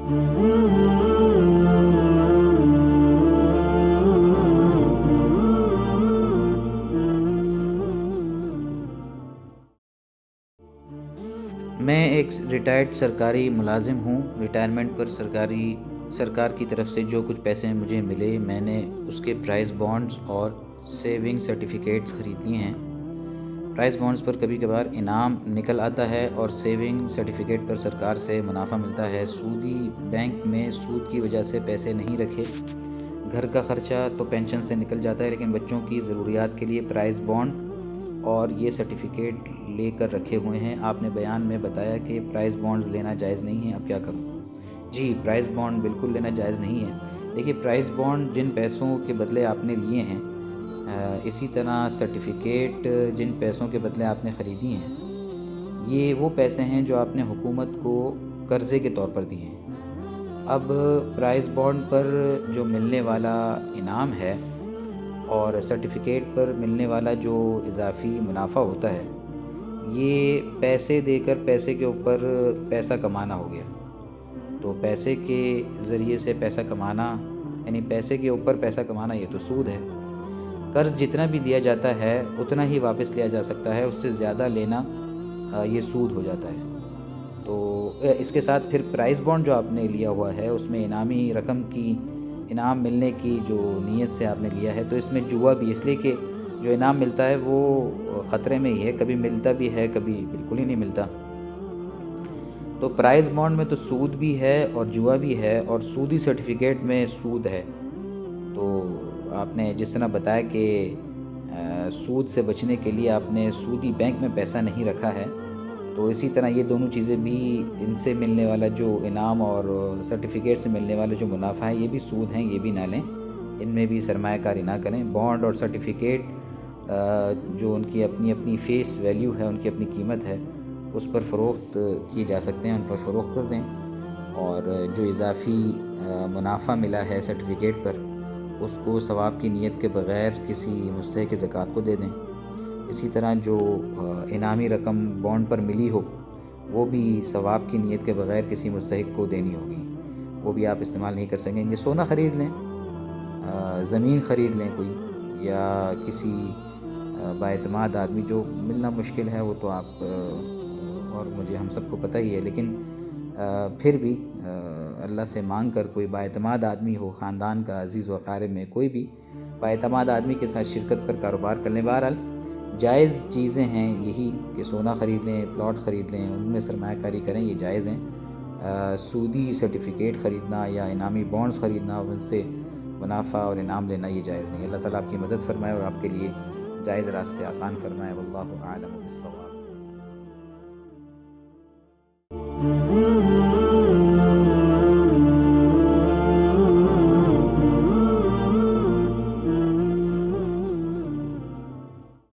मैं एक रिटायर्ड सरकारी मुलाजिम हूँ। रिटायरमेंट पर सरकार की तरफ से जो कुछ पैसे मुझे मिले, मैंने उसके प्राइज़ बॉन्ड्स और सेविंग सर्टिफ़िकेट्स ख़रीद लिए हैं। प्राइज़ बॉन्ड्स पर कभी-कभार इनाम निकल आता है और सेविंग सर्टिफ़िकेट पर सरकार से मुनाफ़ा मिलता है। सूदी बैंक में सूद की वजह से पैसे नहीं रखे। घर का ख़र्चा तो पेंशन से निकल जाता है, लेकिन बच्चों की ज़रूरियात के लिए प्राइज़ बॉन्ड और ये सर्टिफ़िकेट लेकर रखे हुए हैं। आपने बयान में बताया कि प्राइज़ बॉन्ड्स लेना जायज़ नहीं है, अब क्या करूँ? जी, प्राइज़ बॉन्ड बिल्कुल लेना जायज़ नहीं है। देखिए, प्राइज़ बॉन्ड जिन पैसों के बदले आपने लिए हैं, इसी तरह सर्टिफ़िकेट जिन पैसों के बदले आपने ख़रीदी हैं, ये वो पैसे हैं जो आपने हुकूमत को कर्ज़े के तौर पर दिए हैं। अब प्राइज़ बॉन्ड पर जो मिलने वाला इनाम है और सर्टिफ़िकेट पर मिलने वाला जो इज़ाफ़ी मुनाफ़ा होता है, ये पैसे देकर पैसे के ऊपर पैसा कमाना हो गया। तो पैसे के ज़रिए से पैसा कमाना, यानी पैसे के ऊपर पैसा कमाना, ये तो सूद है। कर्ज़ जितना भी दिया जाता है उतना ही वापस लिया जा सकता है, उससे ज़्यादा लेना ये सूद हो जाता है। तो इसके साथ फिर प्राइज़ बॉन्ड जो आपने लिया हुआ है, उसमें इनामी रकम की, इनाम मिलने की जो नीयत से आपने लिया है, तो इसमें जुआ भी, इसलिए कि जो इनाम मिलता है वो ख़तरे में ही है, कभी मिलता भी है, कभी बिल्कुल ही नहीं मिलता। तो प्राइज़ बॉन्ड में तो सूद भी है और जुआ भी है, और सूदी सर्टिफ़िकेट में सूद है। तो आपने जिस तरह बताया कि सूद से बचने के लिए आपने सूदी बैंक में पैसा नहीं रखा है, तो इसी तरह ये दोनों चीज़ें भी, इनसे मिलने वाला जो इनाम और सर्टिफ़िकेट से मिलने वाला जो मुनाफ़ा है, ये भी सूद हैं, ये भी ना लें। इनमें भी सरमायाकारी ना करें। बॉन्ड और सर्टिफ़िकेट जो उनकी अपनी-अपनी फ़ेस वैल्यू है, उनकी अपनी कीमत है, उस पर फ़रोख्त किए जा सकते हैं, उन पर फ़रोख्त कर दें। और जो इज़ाफ़ी मुनाफ़ा मिला है सर्टिफ़िकेट पर, उसको सवाब की नीयत के बग़ैर किसी मुस्तहिक़ ज़कात को दे दें। इसी तरह जो इनामी रकम बॉन्ड पर मिली हो, वो भी सवाब की नीयत के बग़ैर किसी मुस्तहिक़ को देनी होगी, वो भी आप इस्तेमाल नहीं कर सकेंगे। सोना ख़रीद लें, ज़मीन ख़रीद लें कोई, या किसी बाएतमाद आदमी, जो मिलना मुश्किल है वो तो आप और मुझे, हम सबको पता ही है, लेकिन फिर भी अल्लाह से मांग कर कोई बाएतमाद आदमी हो, ख़ानदान का, अज़ीज़ व अक़ारिब में कोई भी बाएतमाद आदमी के साथ शिरकत पर कारोबार कर लें। बहरहाल जायज़ चीज़ें हैं यही कि सोना ख़रीद लें, प्लॉट ख़रीद लें, उनमें सरमायाकारी करें, ये जायज़ हैं। सूदी सर्टिफ़िकेट ख़रीदना या इनामी बॉन्ड्स ख़रीदना और उनसे मुनाफ़ा और इनाम लेना, ये जायज़ नहीं है। अल्लाह ताला आपकी मदद फ़रमाए और आपके लिए जायज़ रास्ते आसान फ़रमाए। वल्लाहु आलम बिस्सवाब।